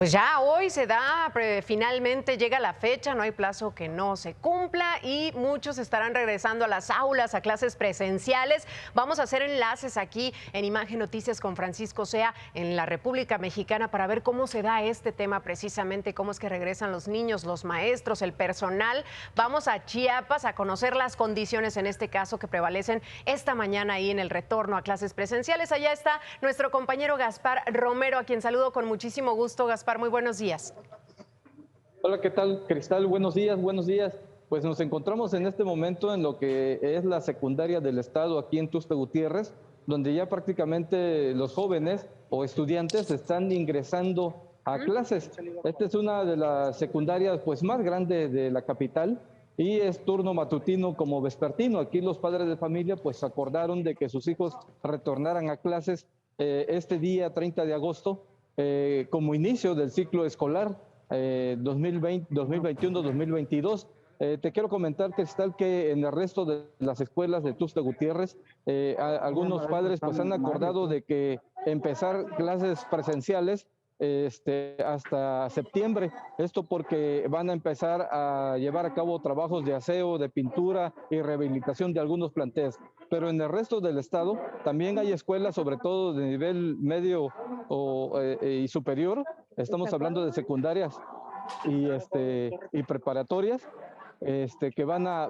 Pues ya hoy se da, finalmente llega la fecha, no hay plazo que no se cumpla y muchos estarán regresando a las aulas, a clases presenciales. Vamos a hacer enlaces aquí en Imagen Noticias con Francisco Sea en la República Mexicana para ver cómo se da este tema precisamente, cómo es que regresan los niños, los maestros, el personal. Vamos a Chiapas a conocer las condiciones en este caso que prevalecen esta mañana ahí en el retorno a clases presenciales. Allá está nuestro compañero Gaspar Romero, a quien saludo con muchísimo gusto. Gaspar, muy buenos días. Hola, ¿qué tal, Cristal? Buenos días, buenos días. Pues nos encontramos en este momento en lo que es la secundaria del estado aquí en Tuxtla Gutiérrez, donde ya prácticamente los jóvenes o estudiantes están ingresando a clases. Esta es una de las secundarias pues más grandes de la capital y es turno matutino como vespertino. Aquí los padres de familia pues acordaron de que sus hijos retornaran a clases este día 30 de agosto como inicio del ciclo escolar 2021-2022. Te quiero comentar, Cristal, que en el resto de las escuelas de Tuxtla Gutiérrez, algunos padres pues han acordado de que empezar clases presenciales hasta septiembre. Esto porque van a empezar a llevar a cabo trabajos de aseo, de pintura y rehabilitación de algunos planteles. Pero en el resto del estado también hay escuelas, sobre todo de nivel medio y superior. Estamos hablando de secundarias y preparatorias que van a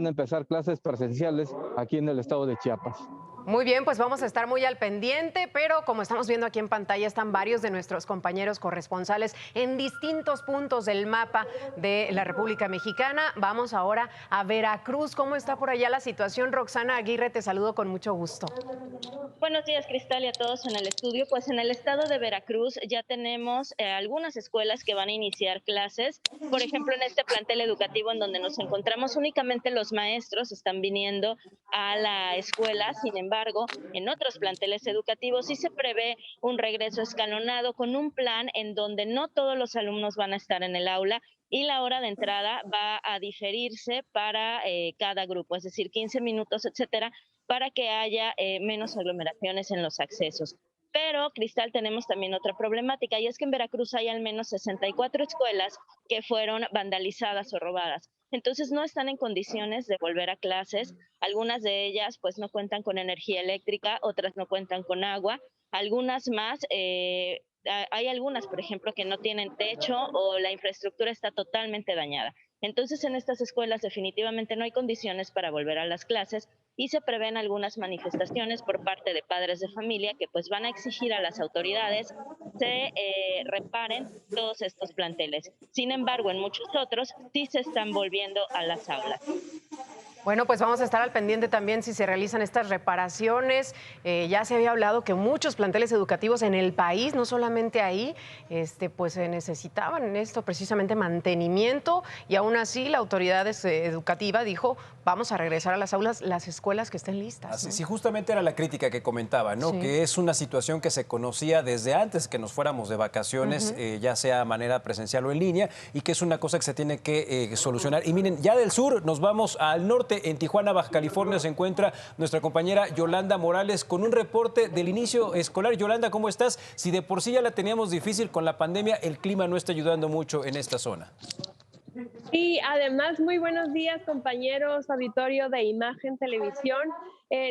empezar clases presenciales aquí en el estado de Chiapas. Muy bien, pues vamos a estar muy al pendiente, pero como estamos viendo aquí en pantalla, están varios de nuestros compañeros corresponsales en distintos puntos del mapa de la República Mexicana. Vamos ahora a Veracruz. ¿Cómo está por allá la situación? Roxana Aguirre, te saludo con mucho gusto. Buenos días, Cristal, y a todos en el estudio. Pues en el estado de Veracruz ya tenemos algunas escuelas que van a iniciar clases. Por ejemplo, en este plantel educativo en donde nos encontramos, únicamente los maestros están viniendo a la escuela. Sin embargo, en otros planteles educativos sí se prevé un regreso escalonado con un plan en donde no todos los alumnos van a estar en el aula y la hora de entrada va a diferirse para cada grupo, es decir, 15 minutos, etcétera, para que haya menos aglomeraciones en los accesos. Pero, Cristal, tenemos también otra problemática y es que en Veracruz hay al menos 64 escuelas que fueron vandalizadas o robadas. Entonces no están en condiciones de volver a clases. Algunas de ellas pues no cuentan con energía eléctrica, otras no cuentan con agua. Algunas más, hay algunas, por ejemplo, que no tienen techo o la infraestructura está totalmente dañada. Entonces, en estas escuelas definitivamente no hay condiciones para volver a las clases y se prevén algunas manifestaciones por parte de padres de familia que pues van a exigir a las autoridades se reparen todos estos planteles. Sin embargo, en muchos otros sí se están volviendo a las aulas. Bueno, pues vamos a estar al pendiente también si se realizan estas reparaciones. Ya se había hablado que muchos planteles educativos en el país, no solamente ahí, pues se necesitaban en esto precisamente mantenimiento y aún así la autoridad educativa dijo, vamos a regresar a las aulas, las escuelas que estén listas. Así, ¿no? sí, justamente era la crítica que comentaba, ¿no? Sí. Que es una situación que se conocía desde antes que nos fuéramos de vacaciones, ya sea de manera presencial o en línea, y que es una cosa que se tiene que solucionar. Y miren, ya del sur nos vamos al norte. En Tijuana, Baja California, se encuentra nuestra compañera Yolanda Morales con un reporte del inicio escolar. Yolanda, ¿cómo estás? Si de por sí ya la teníamos difícil con la pandemia, el clima no está ayudando mucho en esta zona. Sí, además, muy buenos días, compañeros, auditorio de Imagen Televisión.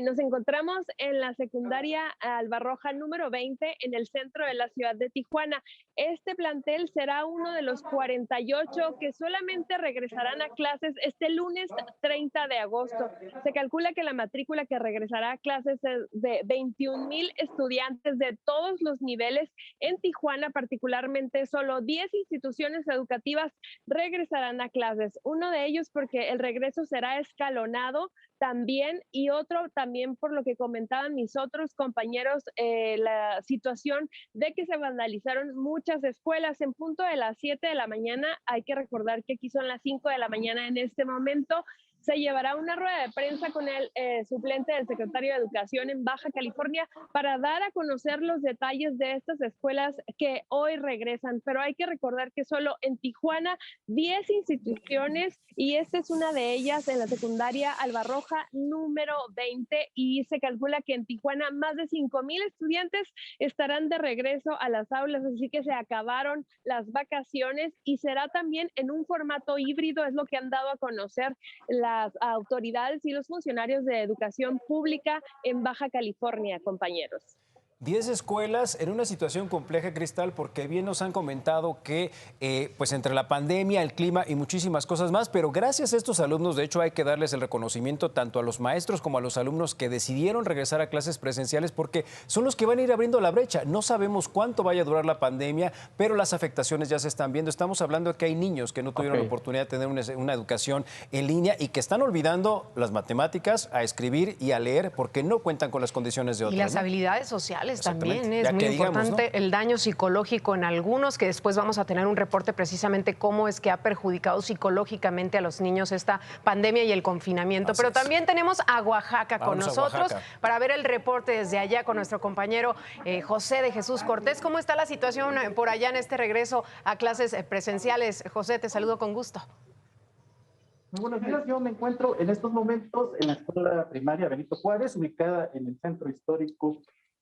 Nos encontramos en la secundaria Albarroja número 20 en el centro de la ciudad de Tijuana. Este plantel será uno de los 48 que solamente regresarán a clases este lunes 30 de agosto. Se calcula que la matrícula que regresará a clases es de 21,000 estudiantes de todos los niveles. En Tijuana, particularmente, solo 10 instituciones educativas regresarán a clases. Uno de ellos porque el regreso será escalonado también, y otro también por lo que comentaban mis otros compañeros, la situación de que se vandalizaron muchas escuelas en punto de las 7 de la mañana. Hay que recordar que aquí son las 5 de la mañana en este momento. se llevará una rueda de prensa con el suplente del secretario de Educación en Baja California para dar a conocer los detalles de estas escuelas que hoy regresan. Pero hay que recordar que solo en Tijuana 10 instituciones, y esta es una de ellas en la secundaria Albarroja número 20, y se calcula que en Tijuana más de 5,000 estudiantes estarán de regreso a las aulas, así que se acabaron las vacaciones y será también en un formato híbrido, es lo que han dado a conocer las autoridades y los funcionarios de educación pública en Baja California, compañeros. 10 escuelas en una situación compleja, Cristal, porque bien nos han comentado que pues entre la pandemia, el clima y muchísimas cosas más, pero gracias a estos alumnos, de hecho hay que darles el reconocimiento tanto a los maestros como a los alumnos que decidieron regresar a clases presenciales, porque son los que van a ir abriendo la brecha. No sabemos cuánto vaya a durar la pandemia, pero las afectaciones ya se están viendo. Estamos hablando de que hay niños que no tuvieron la oportunidad de tener una educación en línea y que están olvidando las matemáticas, a escribir y a leer porque no cuentan con las condiciones de otros. Y las habilidades sociales también es muy importante, ¿no? El daño psicológico en algunos, que después vamos a tener un reporte precisamente cómo es que ha perjudicado psicológicamente a los niños esta pandemia y el confinamiento. Pero también tenemos a Oaxaca con nosotros para ver el reporte desde allá con nuestro compañero José de Jesús Cortés. ¿Cómo está la situación por allá en este regreso a clases presenciales? José, te saludo con gusto. Muy buenos días, yo me encuentro en estos momentos en la escuela primaria Benito Juárez, ubicada en el centro histórico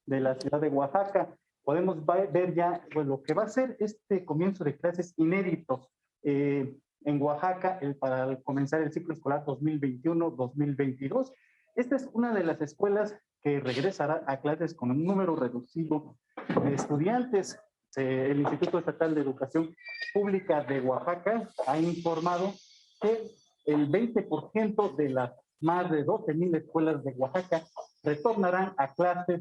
de la ciudad de Oaxaca. Podemos ver ya lo que va a ser este comienzo de clases inéditos en Oaxaca para comenzar el ciclo escolar 2021-2022. Esta es una de las escuelas que regresará a clases con un número reducido de estudiantes. El Instituto Estatal de Educación Pública de Oaxaca ha informado que el 20% de las más de 12,000 escuelas de Oaxaca retornarán a clases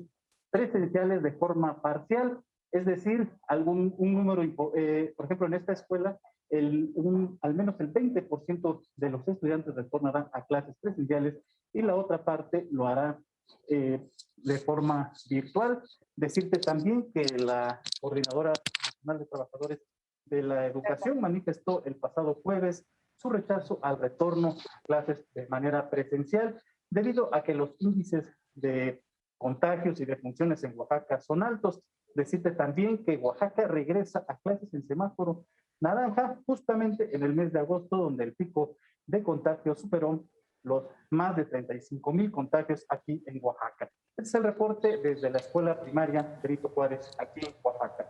presenciales de forma parcial, es decir, un número, por ejemplo, en esta escuela, al menos el 20% de los estudiantes retornarán a clases presenciales y la otra parte lo hará de forma virtual. Decirte también que la Coordinadora Nacional de Trabajadores de la Educación manifestó el pasado jueves su rechazo al retorno a clases de manera presencial, debido a que los índices de contagios y defunciones en Oaxaca son altos. Decirte también que Oaxaca regresa a clases en semáforo naranja justamente en el mes de agosto, donde el pico de contagios superó los más de 35,000 contagios aquí en Oaxaca. Este es el reporte desde la escuela primaria Benito Juárez, aquí en Oaxaca.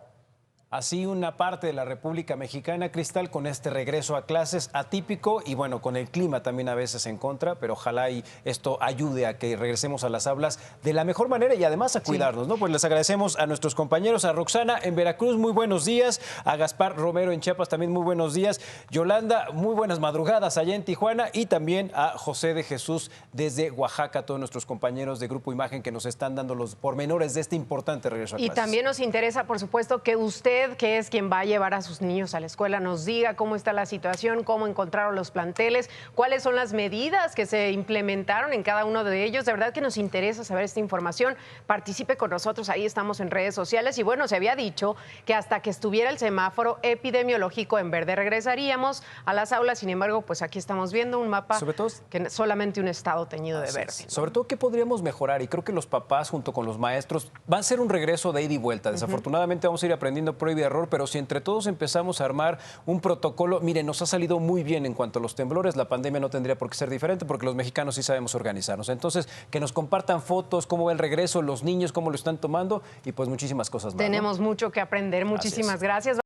Así una parte de la República Mexicana, Cristal, con este regreso a clases atípico y bueno, con el clima también a veces en contra, pero ojalá y esto ayude a que regresemos a las aulas de la mejor manera y además a cuidarnos, ¿no? Pues les agradecemos a nuestros compañeros, a Roxana en Veracruz, muy buenos días, a Gaspar Romero en Chiapas también muy buenos días, Yolanda, muy buenas madrugadas allá en Tijuana y también a José de Jesús desde Oaxaca, todos nuestros compañeros de Grupo Imagen que nos están dando los pormenores de este importante regreso a clases. Y también nos interesa, por supuesto, que usted, que es quien va a llevar a sus niños a la escuela, nos diga cómo está la situación, cómo encontraron los planteles, cuáles son las medidas que se implementaron en cada uno de ellos. De verdad que nos interesa saber esta información. Participe con nosotros, ahí estamos en redes sociales. Y bueno, se había dicho que hasta que estuviera el semáforo epidemiológico en verde regresaríamos a las aulas. Sin embargo, pues aquí estamos viendo un mapa que solamente un estado teñido de verde, ¿no? Sobre todo, ¿qué podríamos mejorar? Y creo que los papás junto con los maestros va a ser un regreso de ida y vuelta. Desafortunadamente vamos a ir aprendiendo prueba y error, pero si entre todos empezamos a armar un protocolo, miren, nos ha salido muy bien en cuanto a los temblores, la pandemia no tendría por qué ser diferente porque los mexicanos sí sabemos organizarnos. Entonces, que nos compartan fotos, cómo va el regreso, los niños, cómo lo están tomando y pues muchísimas cosas más. Tenemos mucho que aprender. Muchísimas gracias.